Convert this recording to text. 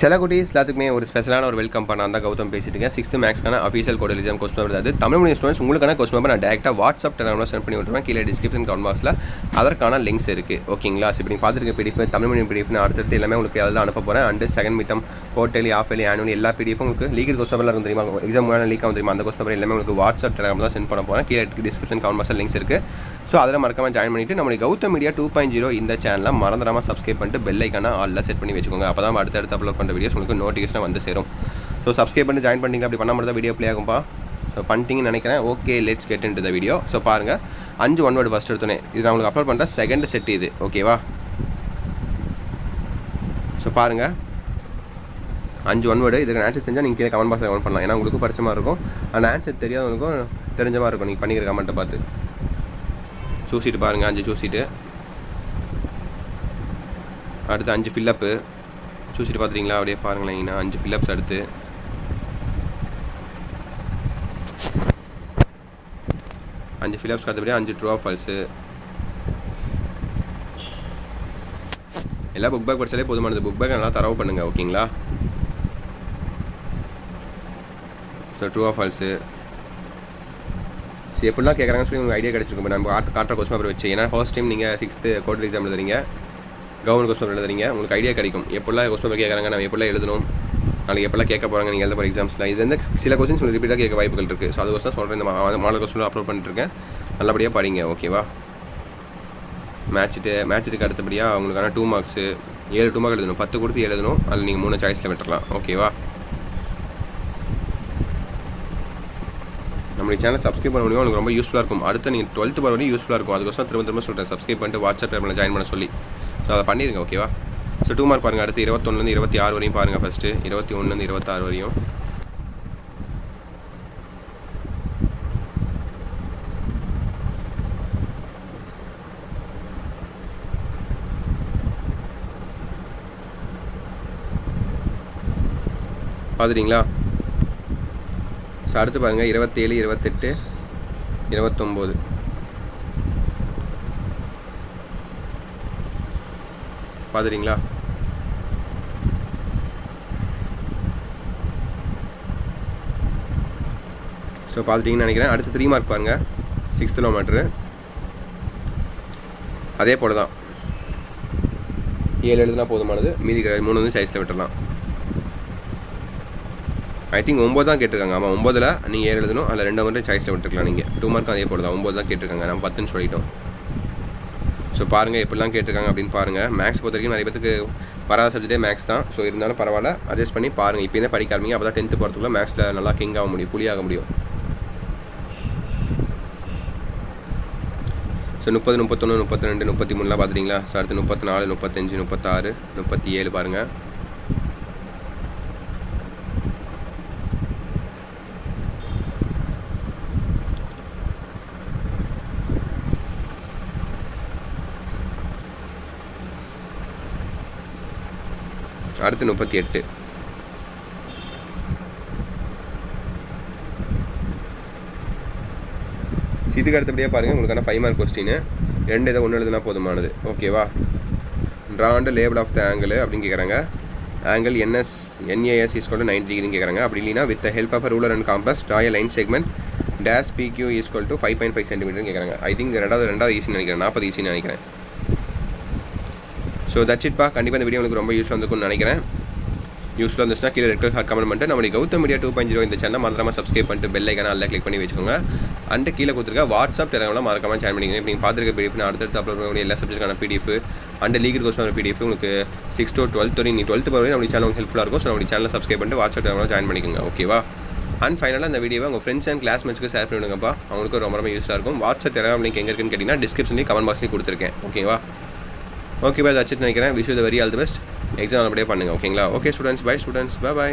செல்லக்குட்டீஸ் எல்லாத்துக்குமே ஒரு ஸ்பெஷலான ஒரு வெல்கம் பண்ண அந்த கௌதம் பேசிட்டு இருக்கேன். 6th மேக்ஸ்க்கான official code eligible question paper அது தமிழ் மீடியம் ஸ்டூடெண்ட்ஸ் உங்களுக்கான கொஸ்டின் பேப்பர் நான் டேரெக்டாக வாட்ஸ்அப் டெலிகிராமில் சென்ட் பண்ணி விட்டுருவேன். கீழே டிஸ்கிரிப்ஷன் கமெண்ட் பாக்ஸில் அதற்கான லிங்க்ஸ் இருக்குது. ஓகேங்களா? இப்போ நீங்கள் பார்த்துருக்க பிடிஎஃப் தமிழ் மீடியம் பிடிஎஃப் அடுத்தடுத்து எல்லாமே உங்களுக்கு அதில் அனுப்ப போகிறேன். And second midterm quarterly half yearly annually எல்லா பிடிஎஃப் உங்களுக்கு லீகல் கொஸ்டின் பேப்பர் இருக்கும் தெரியுமா? எக்ஸாம் லீக் ஆகும் தெரியுமா? அந்த கொஸ்டின் பேப்பர் எல்லாமே உங்களுக்கு வாட்ஸ்அப் டெலிகிராமில் தான் சென்ட் பண்ண போகிறேன். கீழே டிஸ்கிரிப்ஷன் கமெண்ட் பாக்ஸில் லிங்க்ஸ் இருக்குது. ஸோ அதில் மறக்காமல் ஜாயின் பண்ணிவிட்டு நம்மளுடைய கௌதம் மீடியா 2.0 இந்த சேனலை மறந்துடாமல் சப்ஸ்கிரைப் பண்ணிட்டு பெல் ஐக்கான ஆலில் செட் பண்ணி வச்சுக்கோங்க. அப்போ தான் அடுத்தடுத்து அப்லோட் பண்ணுற வீடியோஸ் உங்களுக்கு நோட்டிஃபிகேஷன் வந்து சேரும். ஸோ சப்ஸ்கிரைப் பண்ணி ஜாயின் பண்ணிங்க. அப்படி பண்ண மட்டும் தான் வீடியோ ப்ளே ஆகும்பா. ஸோ பண்ணிட்டீங்கன்னு நினைக்கிறேன். Okay, let's get into the video. So பாருங்கள், 5 ஒன் வேர்டு ஃபஸ்ட் எடுத்தோன்னே இது நான் உங்களுக்கு அப்லோட் பண்ணுற செகண்ட் செட் இது. ஓகேவா? ஸோ பாருங்கள், 5 ஒன் வேர்டு. இதுக்கு ஆன்சர் தெரிஞ்சால் நீங்கள் கீழே கமெண்ட் பாக்ஸில் கமெண்ட் பண்ணலாம். ஏன்னா உங்களுக்கு படிச்ச மாதிரி இருக்கும். அந்த ஆன்சர் தெரியாதவங்களுக்கும் தெரிஞ்ச மாதிரி இருக்கும். நீங்கள் பண்ணிக்கிற கமெண்ட்டை பார்த்து சூசிட்டு பாருங்கள். 5 சூசிட்டு அடுத்து 5 ஃபில்லப்பு சூசிட்டு பார்த்துட்டிங்களா? அப்படியே பாருங்களேன். 5 ஃபில்லப்ஸ் அடுத்து 5 ஃபில்லப்ஸ்க்கு அடுத்தபடியாக 5 ட்ரூ ஆர் ஃபால்ஸு. எல்லா புக் பேக் படித்தாலே போதுமானது. புக் பேக் நல்லா தரவு பண்ணுங்கள். ஓகேங்களா? ஸோ ட்ரூ ஆர் ஃபால்ஸு சரி எப்படிலாம் கேட்குறாங்கன்னு சொல்லி உங்களுக்கு ஐடியா கிடச்சிருக்கும். இப்போ நம்ம காட்டுற கொஸ்டின் பேப்பர் வச்சு. ஏன்னா ஃபர்ஸ்ட் டைம் நீங்கள் 6th குவார்டர் எக்ஸாம் எழுதுறீங்க, கவர்மெண்ட் கொஸ்டின் பேப்பர் எழுதுறீங்க, உங்களுக்கு ஐடியா கிடைக்கும். எப்படிலாம் கொஸ்டின் பேப்பர் கேட்குறாங்க, நம்ம எப்படிலாம் எழுதணும், நாளைக்கு எப்படிலாம் கேட்க போகிறாங்க நீங்கள் எழுத போகிற எக்ஸாம்ஸில். இது வந்து சில கொஸ்டின்ஸ் உங்களுக்கு ரிப்பீட்டாக கேட்க வாய்ப்புகள் இருக்குது. ஸோ அதுக்கோசம் தான் சொல்கிறேன். இந்த மாடல் கொஸ்டின் அப்லோட் பண்ணிட்டுருக்கேன். நல்லபடியாக படிங்க. ஓகேவா? மேட்ச்சுக்கு அடுத்தபடியாக உங்களுக்கான 2 மார்க்ஸு 7 2 மார்க் எழுதணும். 10 கொடுத்து எழுதணும். அதில் நீங்கள் 3 சாய்ஸில் விட்டுறலாம். ஓகேவா? நம்மளுடைய சேனல் சப்ஸ்கிரைப் பண்ண முடியும். உங்களுக்கு ரொம்ப யூஸ்ஃபுல்லாக இருக்கும். அடுத்து நீங்கள் 12th போகிற வரையும் யூஸ்ஃபுல்லாக இருக்கும். அதுக்கோசம் திரும்ப சொல்கிறேன், சப்ஸ்கிரைப் பண்ணிட்டு வாட்ஸ்அப் டெலிகிராமில் ஜாயின் பண்ண சொல்லி. ஸோ அதை பண்ணிடுங்க. ஓகேவா? ஸோ 2 மார்க் பாருங்கள். அடுத்து 21 26 வரையும் பாருங்கள். ஃபஸ்ட்டு 21 26 வரையும். பார்த்துட்டிங்களா? ஸோ அடுத்து பாருங்கள் 27 28 29 பார்த்துட்டிங்களா? ஸோ பார்த்துட்டிங்கன்னு நினைக்கிறேன். அடுத்து 3 மார்க் பாருங்கள். 6 கிலோமீட்ரு அதே போல் தான் 7 எழுதுனா போதுமானது. மீதி 3 வந்து சைஸில் விட்டுடலாம். ஐ திங்க் 9 தான் கேட்டிருக்காங்க. ஆமாம், 9ல் நீங்கள் 7 எழுதணும். அதில் 2 மட்டும் சாய்ஸில் விட்டுருக்கலாம். நீங்கள் 2 மார்க்கும் அதே போல் தான் 9 தான் கேட்டிருக்காங்க. நம்ம 10ன்னு சொல்லிட்டோம். ஸோ பாருங்கள் எப்படிலாம் கேட்டிருக்காங்க அப்படின்னு பாருங்கள். மேக்ஸ் பொறுத்த வரைக்கும் நிறைய பேருக்கு வராத சப்ஜெக்டே மேக்ஸ் தான். ஸோ இருந்தாலும் பரவாயில்ல, அட்ஜஸ்ட் பண்ணி பாருங்கள். இப்போ தான் படிக்க ஆரம்பிங்க. அப்போ தான் 10th போகிறதுக்குள்ள மேக்ஸில் நல்லா கிங் ஆக முடியும், புலியாக முடியும். ஸோ 30 31 32 33லாம் பார்த்துட்டிங்களா? ஸோ அடுத்து 34 35 36 37 பாருங்கள். அடுத்து 38. இதுக்கு அடுத்தபடியாக பாருங்கள். உங்களுக்கான 5 மார்க் கொஸ்டின் 2 இதை 1 எழுதுனா போதுமானது. ஓகேவா? Draw and label of the angle அப்படின்னு கேட்குறாங்க. ஆங்கிள் NAS = 90 டிகிரின்னு கேட்குறாங்க. அப்படி இல்லைனா with the help of ruler and compass draw a line segment dash PQ = 5.5 சென்டிமீட்டர்னு கேட்குறாங்க. ஐ திங்க் ரெண்டாவது ஈஸின்னு நினைக்கிறேன். 40 ஈஸின்னு நினைக்கிறேன். ஸோ தட்ஸ் இட்பா. கண்டிப்பாக இந்த வீடியோ உங்களுக்கு ரொம்ப யூஸ்ஃபுல்லாக இருக்கும்னு நினைக்கிறேன். யூஸ்ஃபுல்லாக இருந்துச்சுன்னா கீழே ரெட் கலர் கமெண்ட் பண்ணிட்டு நம்மளுடைய கௌதம் மீடியா 2.0 இந்த சேனல் மறக்காமல் சப்ஸ்கிரைப் பண்ணிட்டு பெல் ஐக்கான அதில் கிளிக் பண்ணி வச்சுக்கோங்க. அண்ட் கீழே கொடுத்துருக்க வாட்ஸ்அப் டெலிகிராமில் மறக்காமல் ஜாயின் பண்ணிக்கோங்க. இப்போ நீங்கள் பார்த்துருக்க பிடிஎஃப் அடுத்தடுத்து அப்லோட் பண்ணக்கூடிய எல்லா சப்ஜெக்டான PDF and legal question PDF உங்களுக்கு 6 to 12 வரையும் நீ 12th போகிற நம்மளுடைய சேனல் ஹெல்ப்ஃபுல்லாக இருக்கும். ஸோ நம்மளுடைய சேனலை சப்ஸ்கிரைப் பண்ணிட்டு வாட்ஸ்அப் டெலிகிராமில் ஜாயின் பண்ணிக்கோங்க. ஓகேவா? அண்ட் ஃபைனலாக இந்த வீடியோவை உங்கள் ஃப்ரெண்ட்ஸ் அண்ட் கிளாஸ்மேட்ஸ்க்கு ஷேர் பண்ணிவிடுங்கப்பா. அவங்களுக்கு ரொம்ப யூஸாக இருக்கும். வாட்ஸ்அப் டெலிகிராம் லிங்க் எங்கே இருக்குன்னு கேட்டிங்கன்னா டிஸ்கிரிப்ஷன்லேயும் கமெண்ட் பாக்ஸ்லேயும் கொடுத்துருக்கேன். ஓகேவா? ஓகே பாய், தட்ஸ் இட் நினைக்கிறேன். Wish you the very all the best. Exam நல்லபடியாக பண்ணுங்கள். ஓகேங்களா? Okay students, bye students, by.